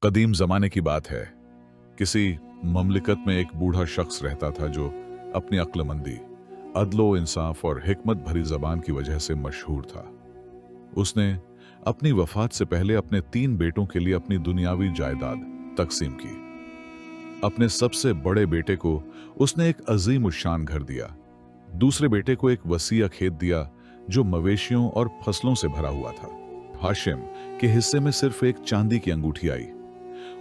कदीम जमाने की बात है। किसी ममलिकत में एक बूढ़ा शख्स रहता था जो अपनी अक्लमंदी, अदलो इंसाफ और हिकमत भरी जबान की वजह से मशहूर था। उसने अपनी वफात से पहले अपने 3 बेटों के लिए अपनी दुनियावी जायदाद तकसीम की। अपने सबसे बड़े बेटे को उसने एक अजीम उशान घर दिया। दूसरे बेटे को एक वसीया खेत दिया जो मवेशियों और फसलों से भरा हुआ था। हाशिम के हिस्से में सिर्फ एक चांदी की अंगूठी आई।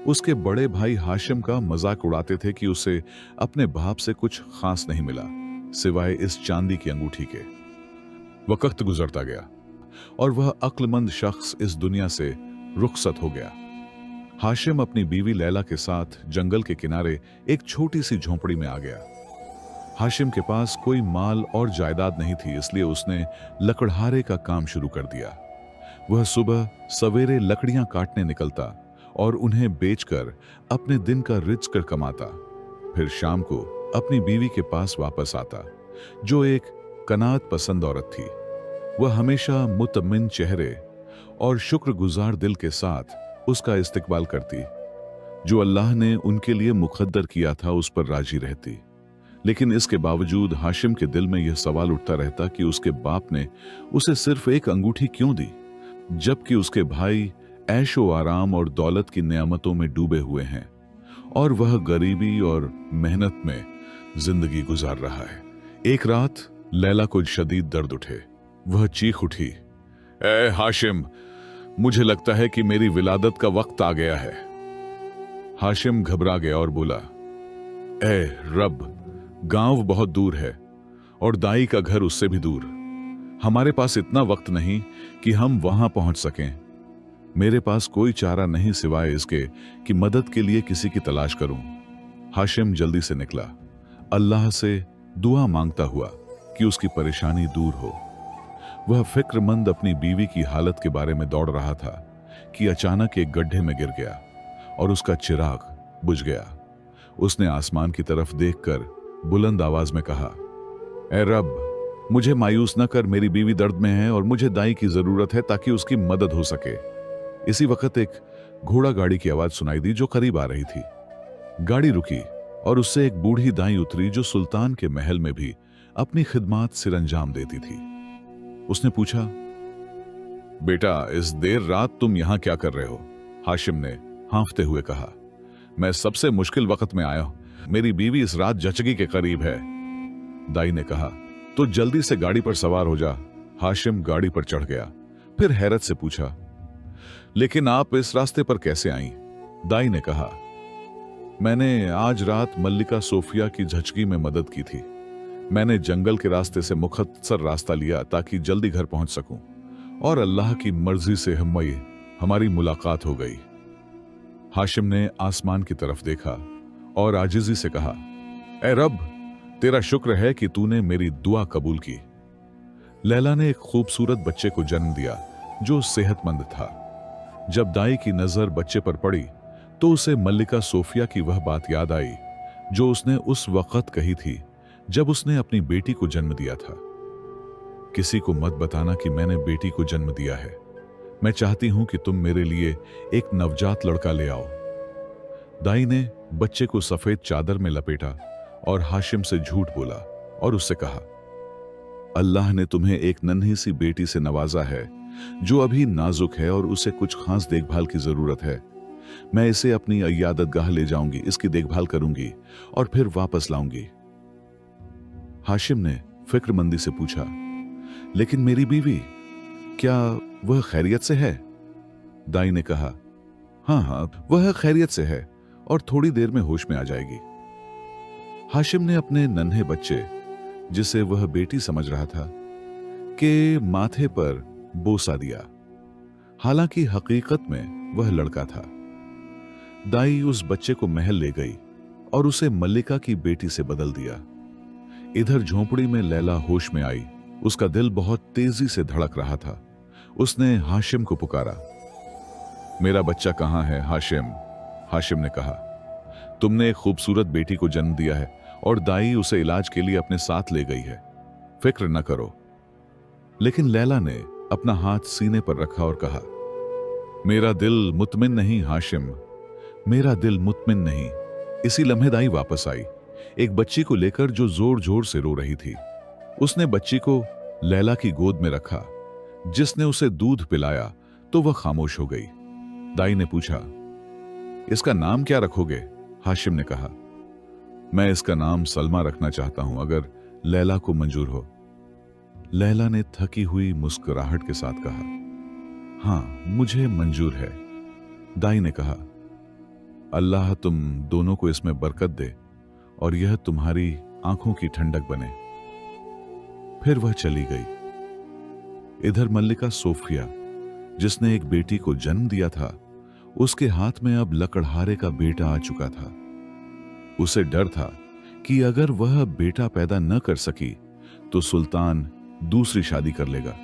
उसके बड़े भाई हाशिम का मजाक उड़ाते थे कि उसे अपने बाप से कुछ खास नहीं मिला सिवाय इस चांदी की अंगूठी के। वक्त गुजरता गया और वह अक्लमंद शख्स इस दुनिया से रुखसत हो गया। हाशिम अपनी बीवी लैला के साथ जंगल के किनारे एक छोटी सी झोंपड़ी में आ गया। हाशिम के पास कोई माल और जायदाद नहीं थी, इसलिए उसने लकड़हारे का काम शुरू कर दिया। वह सुबह सवेरे लकड़ियां काटने निकलता और उन्हें बेचकर अपने दिन का रिज़्क कमाता। फिर शाम को अपनी बीवी के पास वापस आता, जो एक कनात पसंद औरत थी। वह हमेशा मुतमिन चेहरे और शुक्रगुजार दिल के साथ उसका इस्तकबाल करती। जो अल्लाह ने उनके लिए मुकद्दर किया था उस पर राजी रहती। लेकिन इसके बावजूद हाशिम के दिल में यह सवाल उठता रहता कि उसके बाप ने उसे सिर्फ एक अंगूठी क्यों दी, जबकि उसके भाई ऐशो आराम और दौलत की नेमतों में डूबे हुए हैं और वह गरीबी और मेहनत में जिंदगी गुजार रहा है। एक रात लैला को शदीद दर्द उठे। वह चीख उठी, ए हाशिम, मुझे लगता है कि मेरी विलादत का वक्त आ गया है। हाशिम घबरा गया और बोला, ए रब, गांव बहुत दूर है और दाई का घर उससे भी दूर। हमारे पास इतना वक्त नहीं कि हम वहां पहुंच सकें। मेरे पास कोई चारा नहीं सिवाय इसके कि मदद के लिए किसी की तलाश करूं। हाशिम जल्दी से निकला, अल्लाह से दुआ मांगता हुआ कि उसकी परेशानी दूर हो। वह फिक्रमंद अपनी बीवी की हालत के बारे में दौड़ रहा था कि अचानक एक गड्ढे में गिर गया और उसका चिराग बुझ गया। उसने आसमान की तरफ देखकर बुलंद आवाज में कहा, ए रब, मुझे मायूस न कर, मेरी बीवी दर्द में है और मुझे दाई की जरूरत है ताकि उसकी मदद हो सके। इसी वक्त एक घोड़ा गाड़ी की आवाज सुनाई दी जो करीब आ रही थी। गाड़ी रुकी और उससे एक बूढ़ी दाई उतरी जो सुल्तान के महल में भी अपनी खिदमत सिरंजाम देती थी। उसने पूछा, बेटा, इस देर रात तुम यहां क्या कर रहे हो? हाशिम ने हांफते हुए कहा, मैं सबसे मुश्किल वक्त में आया हूं। मेरी बीवी इस रात जचगी के करीब है। दाई ने कहा, तो जल्दी से गाड़ी पर सवार हो जा। हाशिम गाड़ी पर चढ़ गया, फिर हैरत से पूछा, लेकिन आप इस रास्ते पर कैसे आई? दाई ने कहा, मैंने आज रात मल्लिका सोफिया की झचगी में मदद की थी। मैंने जंगल के रास्ते से मुख्तसर रास्ता लिया ताकि जल्दी घर पहुंच सकूं, और अल्लाह की मर्जी से हमारी मुलाकात हो गई। हाशिम ने आसमान की तरफ देखा और आजिजी से कहा, ए रब, तेरा शुक्र है कि तूने मेरी दुआ कबूल की। लैला ने एक खूबसूरत बच्चे को जन्म दिया जो सेहतमंद था। जब दाई की नजर बच्चे पर पड़ी तो उसे मल्लिका सोफिया की वह बात याद आई जो उसने उस वक्त कही थी जब उसने अपनी बेटी को जन्म दिया था, किसी को मत बताना कि मैंने बेटी को जन्म दिया है। मैं चाहती हूं कि तुम मेरे लिए एक नवजात लड़का ले आओ। दाई ने बच्चे को सफेद चादर में लपेटा और हाशिम से झूठ बोला और उससे कहा, अल्लाह ने तुम्हें एक नन्ही सी बेटी से नवाजा है जो अभी नाजुक है और उसे कुछ खास देखभाल की जरूरत है। मैं इसे अपनी अय्यादतगाह ले जाऊंगी, इसकी देखभाल करूंगी और फिर वापस लाऊंगी। हाशिम ने फिक्रमंदी से पूछा, लेकिन मेरी बीवी, क्या वह खैरियत से है? दाई ने कहा, हाँ हाँ, वह खैरियत से है और थोड़ी देर में होश में आ जाएगी। हाशिम ने अपने नन्हे बच्चे, जिसे वह बेटी समझ रहा था, के माथे पर बोसा दिया। हालांकि हकीकत में वह लड़का था। दाई उस बच्चे को महल ले गई और उसे मल्लिका की बेटी से बदल दिया। इधर झोंपड़ी में लैला होश में आई। उसका दिल बहुत तेजी से धड़क रहा था। उसने हाशिम को पुकारा, मेरा बच्चा कहां है हाशिम? हाशिम ने कहा, तुमने एक खूबसूरत बेटी को जन्म दिया है और दाई उसे इलाज के लिए अपने साथ ले गई है, फिक्र न करो। लेकिन लैला ने अपना हाथ सीने पर रखा और कहा, मेरा दिल मुतमिन नहीं हाशिम, मेरा दिल मुतमिन नहीं। इसी लम्हे दाई वापस आई, एक बच्ची को लेकर जो जोर जोर से रो रही थी। उसने बच्ची को लैला की गोद में रखा। जिसने उसे दूध पिलाया तो वह खामोश हो गई। दाई ने पूछा, इसका नाम क्या रखोगे? हाशिम ने कहा, मैं इसका नाम सलमा रखना चाहता हूं, अगर लैला को मंजूर हो। लैला ने थकी हुई मुस्कुराहट के साथ कहा, हां, मुझे मंजूर है। दाई ने कहा, अल्लाह तुम दोनों को इसमें बरकत दे और यह तुम्हारी आंखों की ठंडक बने। फिर वह चली गई। इधर मल्लिका सोफिया, जिसने एक बेटी को जन्म दिया था, उसके हाथ में अब लकड़हारे का बेटा आ चुका था। उसे डर था कि अगर वह बेटा पैदा न कर सकी तो सुल्तान दूसरी शादी कर लेगा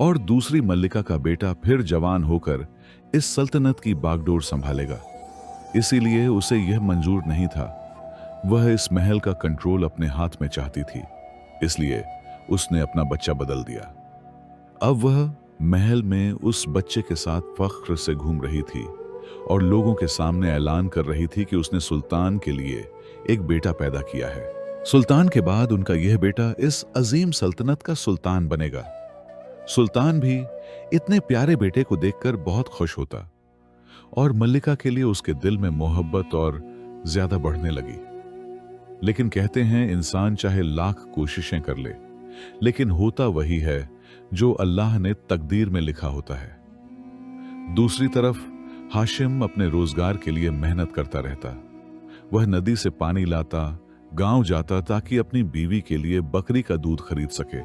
और दूसरी मल्लिका का बेटा फिर जवान होकर इस सल्तनत की बागडोर संभालेगा। इसीलिए उसे यह मंजूर नहीं था। वह इस महल का कंट्रोल अपने हाथ में चाहती थी, इसलिए उसने अपना बच्चा बदल दिया। अब वह महल में उस बच्चे के साथ फख्र से घूम रही थी और लोगों के सामने ऐलान कर रही थी कि उसने सुल्तान के लिए एक बेटा पैदा किया है। सुल्तान के बाद उनका यह बेटा इस अजीम सल्तनत का सुल्तान बनेगा। सुल्तान भी इतने प्यारे बेटे को देखकर बहुत खुश होता और मल्लिका के लिए उसके दिल में मोहब्बत और ज्यादा बढ़ने लगी। लेकिन कहते हैं, इंसान चाहे लाख कोशिशें कर ले, लेकिन होता वही है जो अल्लाह ने तकदीर में लिखा होता है। दूसरी तरफ हाशिम अपने रोजगार के लिए मेहनत करता रहता। वह नदी से पानी लाता, गांव जाता ताकि अपनी बीवी के लिए बकरी का दूध खरीद सके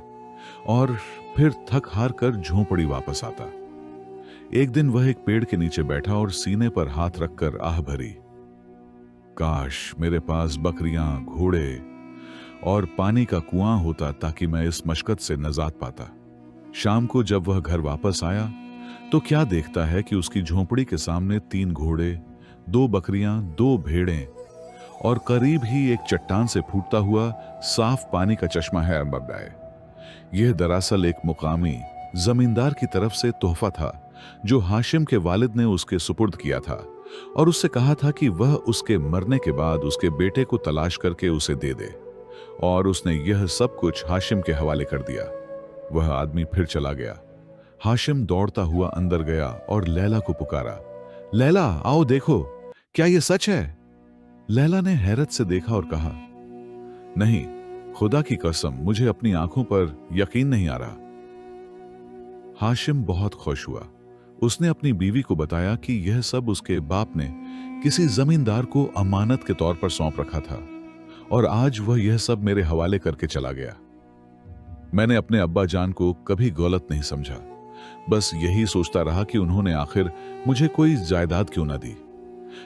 और फिर थक हार कर झोंपड़ी वापस आता। एक दिन वह एक पेड़ के नीचे बैठा और सीने पर हाथ रखकर आह भरी, काश मेरे पास बकरियां, घोड़े और पानी का कुआं होता ताकि मैं इस मशक्कत से निजात पाता। शाम को जब वह घर वापस आया तो क्या देखता है कि उसकी झोंपड़ी के सामने 3 घोड़े, 2 बकरियां, 2 भेड़ें और करीब ही एक चट्टान से फूटता हुआ साफ पानी का चश्मा है अमरदाए। यह दरअसल एक मुकामी जमींदार की तरफ से तोहफा था जो हाशिम के वालिद ने उसके सुपुर्द किया था और उससे कहा था कि वह उसके मरने के बाद उसके बेटे को तलाश करके उसे दे दे। और उसने यह सब कुछ हाशिम के हवाले कर दिया। वह आदमी फिर चला गया। हाशिम दौड़ता हुआ अंदर गया और लैला को पुकारा, लैला आओ देखो, क्या यह सच है? लैला ने हैरत से देखा और कहा, नहीं, खुदा की कसम, मुझे अपनी आंखों पर यकीन नहीं आ रहा। हाशिम बहुत खुश हुआ। उसने अपनी बीवी को बताया कि यह सब उसके बाप ने किसी जमींदार को अमानत के तौर पर सौंप रखा था और आज वह यह सब मेरे हवाले करके चला गया। मैंने अपने अब्बा जान को कभी गलत नहीं समझा, बस यही सोचता रहा कि उन्होंने आखिर मुझे कोई जायदाद क्यों ना दी।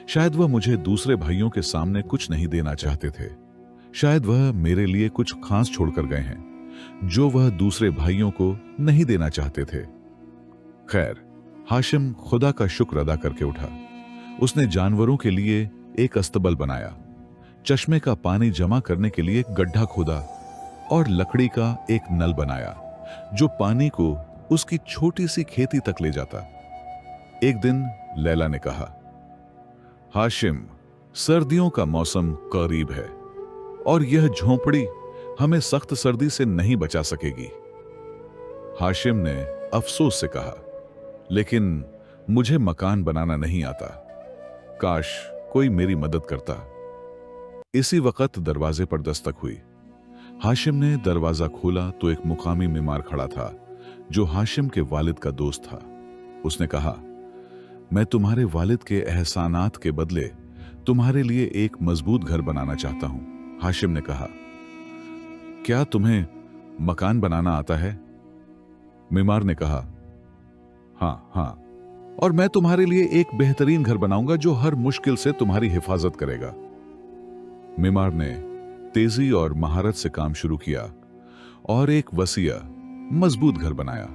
शायद वह मुझे दूसरे भाइयों के सामने कुछ नहीं देना चाहते थे। शायद वह मेरे लिए कुछ खास छोड़कर गए हैं जो वह दूसरे भाइयों को नहीं देना चाहते थे। खैर, हाशिम खुदा का शुक्र अदा करके उठा। उसने जानवरों के लिए एक अस्तबल बनाया, चश्मे का पानी जमा करने के लिए एक गड्ढा खोदा और लकड़ी का एक नल बनाया जो पानी को उसकी छोटी सी खेती तक ले जाता। एक दिन लैला ने कहा, हाशिम, सर्दियों का मौसम करीब है और यह झोंपड़ी हमें सख्त सर्दी से नहीं बचा सकेगी। हाशिम ने अफसोस से कहा, लेकिन मुझे मकान बनाना नहीं आता, काश कोई मेरी मदद करता। इसी वक्त दरवाजे पर दस्तक हुई। हाशिम ने दरवाजा खोला तो एक मुकामी बीमार खड़ा था जो हाशिम के वालिद का दोस्त था। उसने कहा, मैं तुम्हारे वालिद के एहसानात के बदले तुम्हारे लिए एक मजबूत घर बनाना चाहता हूं। हाशिम ने कहा, क्या तुम्हें मकान बनाना आता है? बीमार ने कहा, हाँ, और मैं तुम्हारे लिए एक बेहतरीन घर बनाऊंगा जो हर मुश्किल से तुम्हारी हिफाजत करेगा। बीमार ने तेजी और महारत से काम शुरू किया और एक वसीया मजबूत घर बनाया।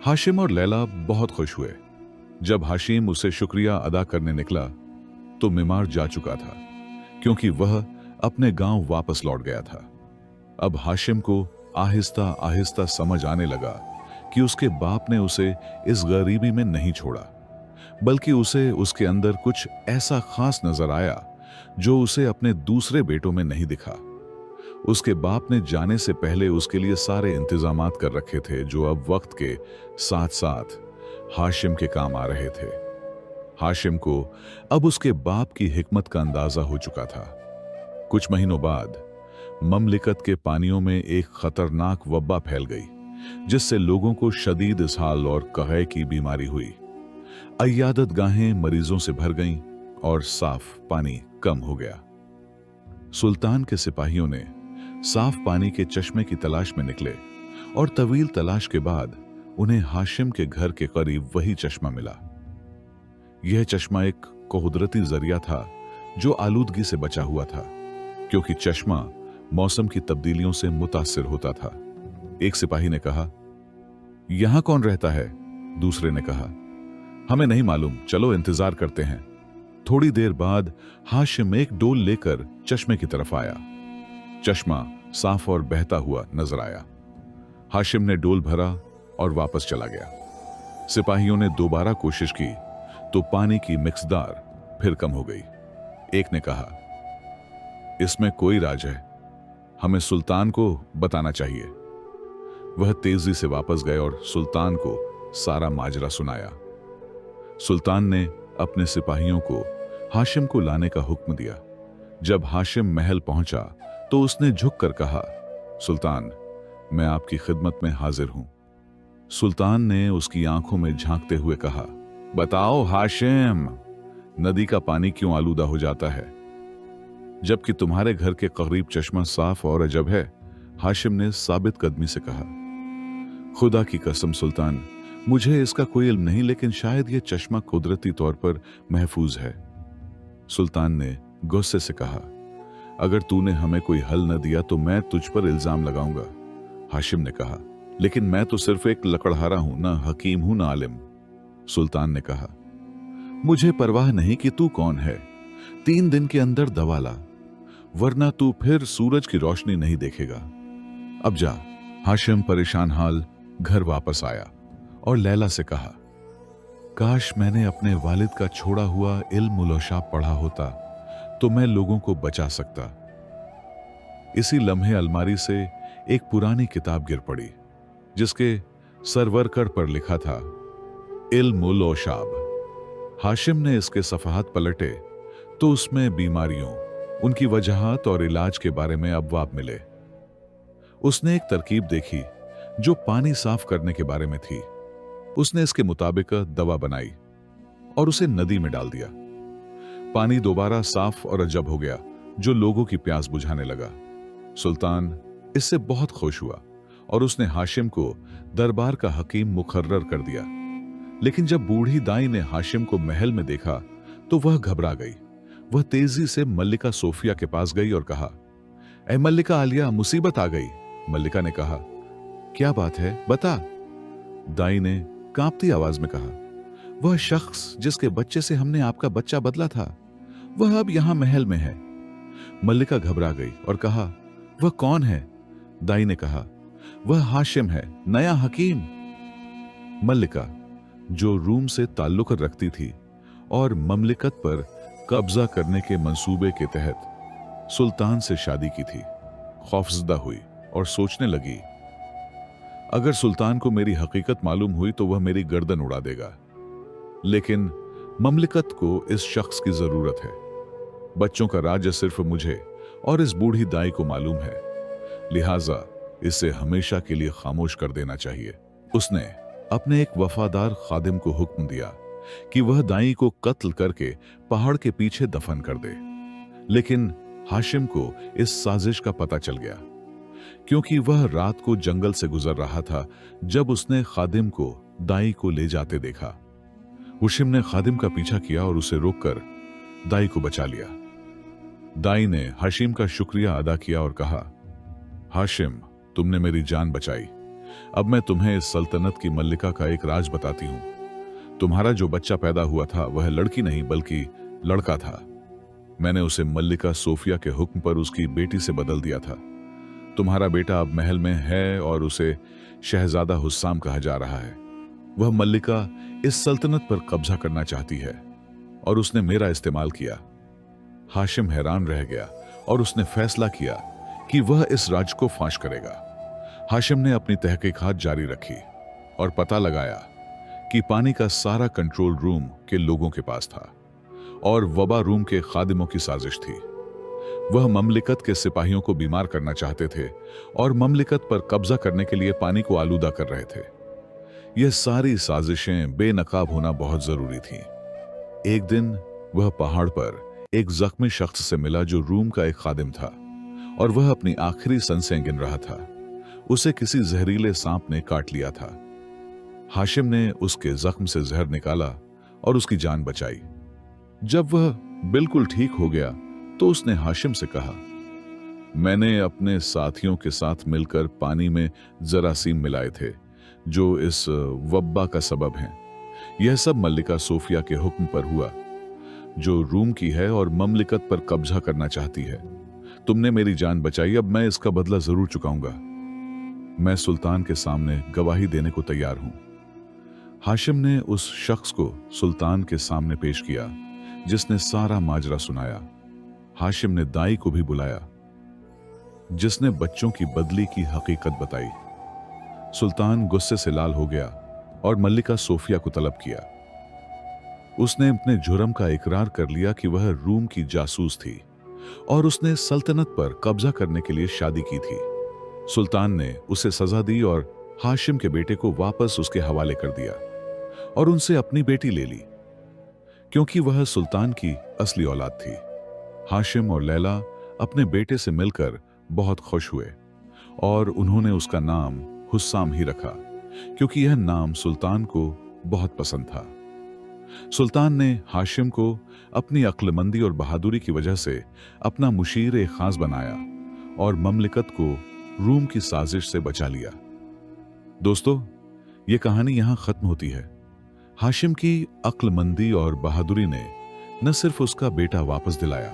हाशिम और लैला बहुत खुश हुए। जब हाशिम उसे शुक्रिया अदा करने निकला तो बीमार जा चुका था क्योंकि वह अपने गांव वापस लौट गया था। अब हाशिम को आहिस्ता आहिस्ता समझ आने लगा कि उसके बाप ने उसे इस गरीबी में नहीं छोड़ा, बल्कि उसे उसके अंदर कुछ ऐसा खास नजर आया जो उसे अपने दूसरे बेटों में नहीं दिखा। उसके बाप ने जाने से पहले उसके लिए सारे इंतजामात कर रखे थे, जो अब वक्त के साथ साथ हाशिम के काम आ रहे थे। हाशिम को अब उसके बाप की हिकमत का अंदाजा हो चुका था। कुछ महीनों बाद ममलिकत के पानियों में एक खतरनाक वब्बा फैल गई, जिससे लोगों को शदीद इसहाल और कहे की बीमारी हुई। अय्यादत गाहें मरीजों से भर गईं और साफ पानी कम हो गया। सुल्तान के सिपाहियों ने साफ पानी के चश्मे की तलाश में निकले और तवील तलाश के बाद उन्हें हाशिम के घर के करीब वही चश्मा मिला। यह चश्मा एक कुदरती जरिया था जो आलूदगी से बचा हुआ था, क्योंकि चश्मा मौसम की तब्दीलियों से मुतासिर होता था। एक सिपाही ने कहा, यहां कौन रहता है? दूसरे ने कहा, हमें नहीं मालूम, चलो इंतजार करते हैं। थोड़ी देर बाद हाशिम एक डोल लेकर चश्मे की तरफ आया। चश्मा साफ और बहता हुआ नजर आया। हाशिम ने डोल भरा और वापस चला गया। सिपाहियों ने दोबारा कोशिश की तो पानी की मिक्सदार फिर कम हो गई। एक ने कहा, इसमें कोई राज है, हमें सुल्तान को बताना चाहिए। वह तेजी से वापस गए और सुल्तान को सारा माजरा सुनाया। सुल्तान ने अपने सिपाहियों को हाशिम को लाने का हुक्म दिया। जब हाशिम महल पहुंचा तो उसने झुककर कहा, सुल्तान, मैं आपकी खिदमत में हाजिर हूं। सुल्तान ने उसकी आंखों में झांकते हुए कहा, बताओ हाशिम, नदी का पानी क्यों आलूदा हो जाता है, जबकि तुम्हारे घर के करीब चश्मा साफ और अजब है? हाशिम ने साबित कदमी से कहा, खुदा की कसम सुल्तान, मुझे इसका कोई इल्म नहीं, लेकिन शायद यह चश्मा कुदरती तौर पर महफूज है। सुल्तान ने गुस्से से कहा, अगर तूने हमें कोई हल न दिया तो मैं तुझ पर इल्जाम लगाऊंगा। हाशिम ने कहा, लेकिन मैं तो सिर्फ एक लकड़हारा हूं, ना हकीम हूं ना आलिम। सुल्तान ने कहा, मुझे परवाह नहीं कि तू कौन है, 3 दिन के अंदर दवा ला, वरना तू फिर सूरज की रोशनी नहीं देखेगा। अब जा। हाशिम परेशान हाल घर वापस आया और लैला से कहा, काश मैंने अपने वालिद का छोड़ा हुआ इल्म उल-औशाब पढ़ा होता तो मैं लोगों को बचा सकता। इसी लम्हे अलमारी से एक पुरानी किताब गिर पड़ी, जिसके सरवरकड़ पर लिखा था, इल्म उल-औशाब। हाशिम ने इसके सफ़हात पलटे तो उसमें बीमारियों, उनकी वजहात और इलाज के बारे में अबवाब मिले। उसने एक तरकीब देखी जो पानी साफ करने के बारे में थी। उसने इसके मुताबिक दवा बनाई और उसे नदी में डाल दिया। पानी दोबारा साफ और अजब हो गया, जो लोगों की प्यास बुझाने लगा। सुल्तान इससे बहुत खुश हुआ और उसने हाशिम को दरबार का हकीम मुकर्रर कर दिया। लेकिन जब बूढ़ी दाई ने हाशिम को महल में देखा तो वह घबरा गई। वह तेजी से मल्लिका सोफिया के पास गई और कहा, ऐ मल्लिका आलिया, मुसीबत आ गई। मल्लिका ने कहा, क्या बात है, बता। दाई ने कांपती आवाज में कहा, वह शख्स जिसके बच्चे से हमने आपका बच्चा बदला था, वह अब यहां महल में है। मल्लिका घबरा गई और कहा, वह कौन है? दाई ने कहा, वह हाशिम है, नया हकीम। मल्लिका, जो रूम से ताल्लुक रखती थी और ममलिकत पर कब्जा करने के मंसूबे के तहत सुल्तान से शादी की थी, खौफजदा हुई और सोचने लगी, अगर सुल्तान को मेरी हकीकत मालूम हुई तो वह मेरी गर्दन उड़ा देगा। लेकिन ममलिकत को इस शख्स की जरूरत है। बच्चों का राज्य सिर्फ मुझे और इस बूढ़ी दाई को मालूम है, लिहाजा इसे हमेशा के लिए खामोश कर देना चाहिए। उसने अपने एक वफादार खादिम को हुक्म दिया कि वह दाई को कत्ल करके पहाड़ के पीछे दफन कर दे। लेकिन हाशिम को इस साजिश का पता चल गया, क्योंकि वह रात को जंगल से गुजर रहा था जब उसने खादिम को दाई को ले जाते देखा। हाशिम ने खादिम का पीछा किया और उसे रोककर दाई को बचा लिया। दाई ने हाशिम का शुक्रिया अदा किया और कहा, हाशिम, तुमने मेरी जान बचाई। अब मैं तुम्हें इस सल्तनत की मल्लिका का एक राज बताती हूं। तुम्हारा जो बच्चा पैदा हुआ था वह लड़की नहीं बल्कि लड़का था। मैंने उसे मल्लिका सोफिया के हुक्म पर उसकी बेटी से बदल दिया था। तुम्हारा बेटा अब महल में है और उसे शहजादा हुस्साम कहा जा रहा है। वह मल्लिका इस सल्तनत पर कब्जा करना चाहती है और उसने मेरा इस्तेमाल किया। हाशिम हैरान रह गया और उसने फैसला किया कि वह इस राज्य को फांश करेगा। हाशिम ने अपनी तहकीकात जारी रखी और पता लगाया कि पानी का सारा कंट्रोल रूम के लोगों के पास था और वबा रूम के खादिमों की साजिश थी। वह ममलिकत के सिपाहियों को बीमार करना चाहते थे और ममलिकत पर कब्जा करने के लिए पानी को आलूदा कर रहे थे। यह सारी साजिशें बेनकाब होना बहुत जरूरी थीं। एक दिन वह पहाड़ पर एक जख्मी शख्स से मिला जो रूम का एक खादिम था और वह अपनी आखिरी सांसें गिन रहा था। उसे किसी जहरीले सांप ने काट लिया था। हाशिम ने उसके जख्म से जहर निकाला और उसकी जान बचाई। जब वह बिल्कुल ठीक हो गया तो उसने हाशिम से कहा, मैंने अपने साथियों के साथ मिलकर पानी में जरासीम मिलाए थे जो इस वब्बा का सबब हैं। यह सब मल्लिका सोफिया के हुक्म पर हुआ, जो रूम की है और ममलिकत पर कब्जा करना चाहती है। तुमने मेरी जान बचाई, अब मैं इसका बदला जरूर चुकाऊंगा। मैं सुल्तान के सामने गवाही देने को तैयार हूं। हाशिम ने उस शख्स को सुल्तान के सामने पेश किया जिसने सारा माजरा सुनाया। हाशिम ने दाई को भी बुलाया जिसने बच्चों की बदली की हकीकत बताई। सुल्तान गुस्से से लाल हो गया और मल्लिका सोफिया को तलब किया। उसने अपने जुर्म का इकरार कर लिया कि वह रूम की जासूस थी और उसने सल्तनत पर कब्जा करने के लिए शादी की थी। सुल्तान ने उसे सजा दी और हाशिम के बेटे को वापस उसके हवाले कर दिया और उनसे अपनी बेटी ले ली, क्योंकि वह सुल्तान की असली औलाद थी। हाशिम और लैला अपने बेटे से मिलकर बहुत खुश हुए और उन्होंने उसका नाम हुस्साम ही रखा, क्योंकि यह नाम सुल्तान को बहुत पसंद था। सुल्तान ने हाशिम को अपनी अक्लमंदी और बहादुरी की वजह से अपना मुशीर खास बनाया और ममलिकत को रूम की साजिश से बचा लिया। दोस्तों, यह कहानी यहां खत्म होती है। हाशिम की अक्लमंदी और बहादुरी ने न सिर्फ उसका बेटा वापस दिलाया,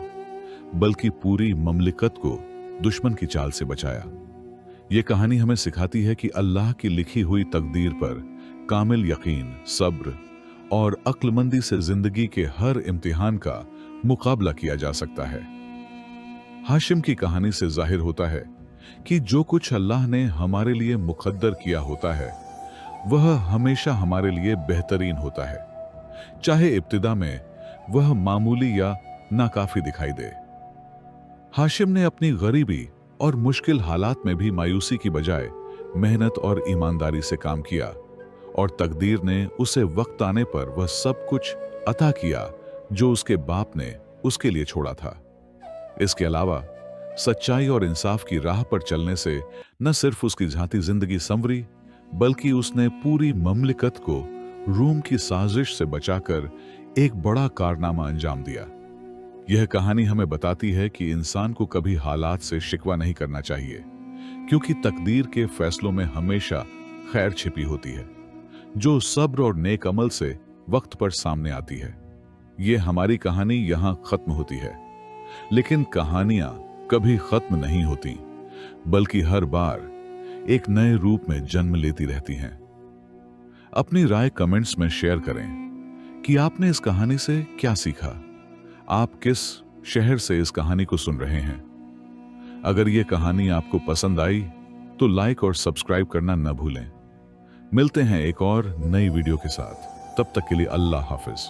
बल्कि पूरी ममलिकत को दुश्मन की चाल से बचाया। यह कहानी हमें सिखाती है कि अल्लाह की लिखी हुई तकदीर पर कामिल यकीन, सब्र और अक्लमंदी से जिंदगी के हर इम्तिहान का मुकाबला किया जा सकता है। हाशिम की कहानी से जाहिर होता है कि जो कुछ अल्लाह ने हमारे लिए मुकद्दर किया होता है वह हमेशा हमारे लिए बेहतरीन होता है, चाहे इब्तिदा में वह मामूली या नाकाफी दिखाई दे। हाशिम ने अपनी गरीबी और मुश्किल हालात में भी मायूसी की बजाय मेहनत और ईमानदारी से काम किया और तकदीर ने उसे वक्त आने पर वह सब कुछ अता किया जो उसके बाप ने उसके लिए छोड़ा था। इसके अलावा सच्चाई और इंसाफ की राह पर चलने से न सिर्फ उसकी झांकी जिंदगी संवरी, बल्कि उसने पूरी ममलिकत को रूम की साजिश से बचाकर एक बड़ा कारनामा अंजाम दिया। यह कहानी हमें बताती है कि इंसान को कभी हालात से शिकवा नहीं करना चाहिए, क्योंकि तकदीर के फैसलों में हमेशा खैर छिपी होती है, जो सब्र और नेक अमल से वक्त पर सामने आती है। यह हमारी कहानी यहां खत्म होती है, लेकिन कहानियां कभी खत्म नहीं होती, बल्कि हर बार एक नए रूप में जन्म लेती रहती हैं। अपनी राय कमेंट्स में शेयर करें कि आपने इस कहानी से क्या सीखा। आप किस शहर से इस कहानी को सुन रहे हैं? अगर यह कहानी आपको पसंद आई तो लाइक और सब्सक्राइब करना न भूलें। मिलते हैं एक और नई वीडियो के साथ। तब तक के लिए अल्लाह हाफिज।